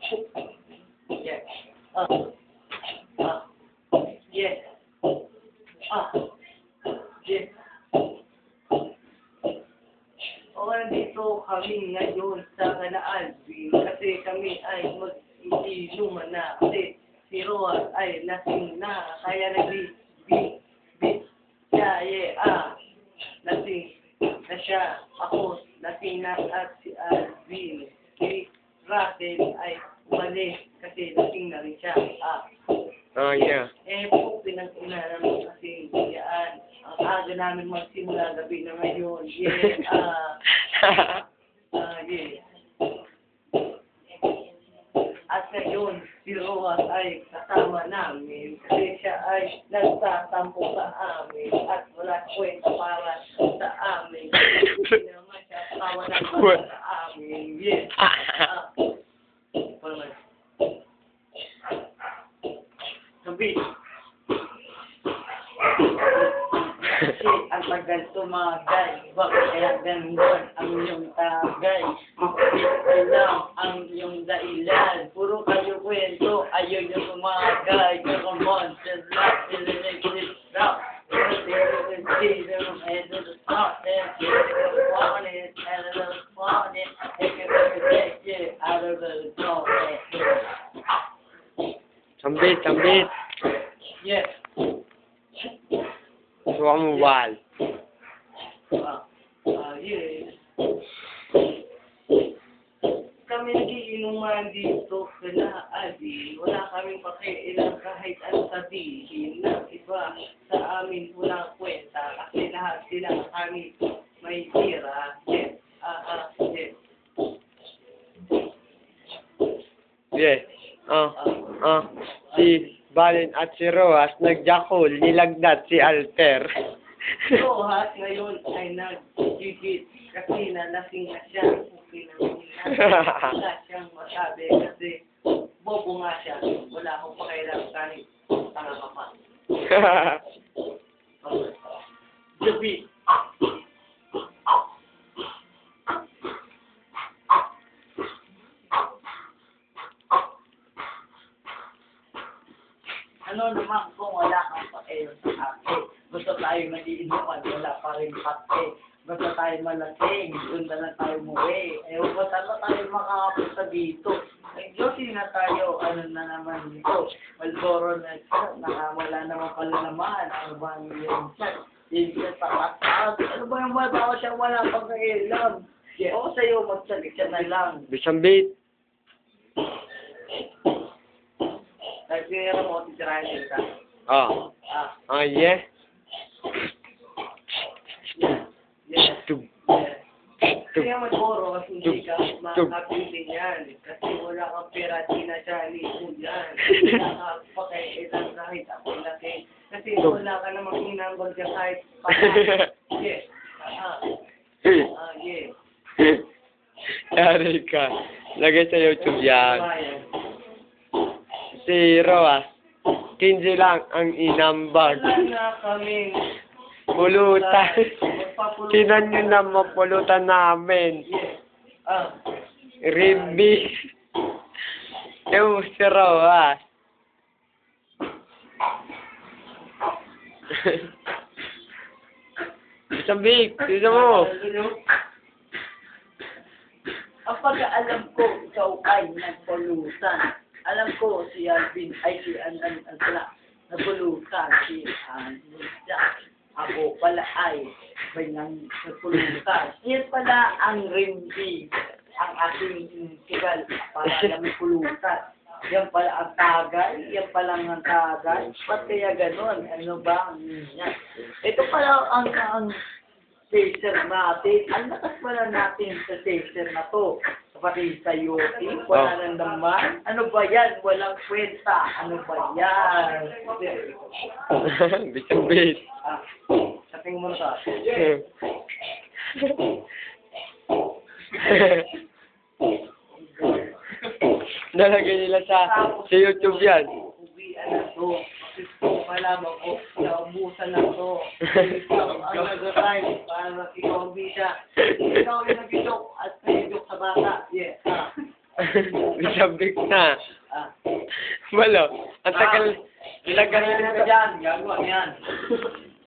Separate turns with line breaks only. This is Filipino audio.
Yeah. Yeah. Yeah. O, nandito kami ngayon sa Alvin kasi kami ay mag-iinuman na kasi si Roa ay lasing na kaya lasing na siya, ako lasing na at si Alvin, si Russell ay umalis kasi lasing na rin siya.
Yeah.
Po, pinag-ina namin kasi yan. Ang aga namin magsimula gabi na ngayon. Yeah. At ngayon, si Roa ay kasama namin kasi siya ay nagtatampo sa amin at wala kwenta para sa amin. Hindi naman siya kawalan sa amin. Yeah. Sabi, kasi ang tagal tumagay, bakit kaya ganun ang iyong tagay? Makikita lang ang iyong dahilan, puro kayo kwento, ayaw niyo tumagay. Come on, just laugh, ilinig it up.
Sambit.
Yes.
Suka mo wal.
Yeah. Kami nagiinuman dito sa Adi. Wala kaming pakialam kahit ano sabihin ng iba sa amin walang kwenta kasi lahat sila kami may tira. Yes.
Yes. Si Balin at si Roas nagjakol, nilagdat si Alter.
Roas ngayon ay nag-gigit kasi nalasing na siya. Wala siyang masabi kasi bobo nga siya. Wala akong pakialam kahit tanga ka pa. Gabi. Ano naman kung wala kang pakialam sa akin? Basta tayo mag-iinuman, wala pa rin pati. Basta tayo malasing, doon na lang tayo muwi. Basta na tayo makakapunta dito. Nag-jogging na tayo, ano na naman dito. Malboro na siya, wala naman pala naman. Ano ba yung chat? Yung chat pa. Ano ba yung mga tao siya wala pang kailam? Oo sa'yo, magsalit siya na lang.
Bisambit.
Nagpira mo, titirahin nila.
Yeah.
Kaya Malboro kasi hindi ka makakapili yan. Kasi wala kang pera, di na siya lipo yan. Wala ka pakailan kahit ako laki. Kasi wala ka namang inambag ka kahit patay. Yeah. Yeah.
Yari ka. Lagay sa YouTube yan. Si Roas, 15 lang ang inambag.
Wala na kaming
Pulutan. Tinan nyo na mapulutan namin. Rimbi. Ewan si Roas. Sabik, tignan mo.
Ang pagkaalam ko, ikaw ay nagpulutan. Alam ko si Alvin ay si nagpulutan si ako pala ay may nagpulutan. Yan pala ang rimbi, ang aking sigal para namin pulutan. Yan pala ang tagay, yan pala ang tagay. Ba't kaya ganon? Ano ba ang yan? Ito pala ang taser natin. Ang lakas pala natin sa taser na to. Pati sa YouTube, wala na naman. Ano ba yan? Walang kwenta. Ano ba yan?
Bisambit.
Sating mo na
Nalagay nila sa YouTube yan.
Ubian na to. Kasi kung malaman ko, naubusan na to. Ikaw ang nag-time para ikaw ang bisa. Ikaw yung nag-joke at nag-joke sa bata. Yeah.
Sabik na.
Ah.
Malo, ang tagal,
Ilang ganyan ka dyan, gagawa yan.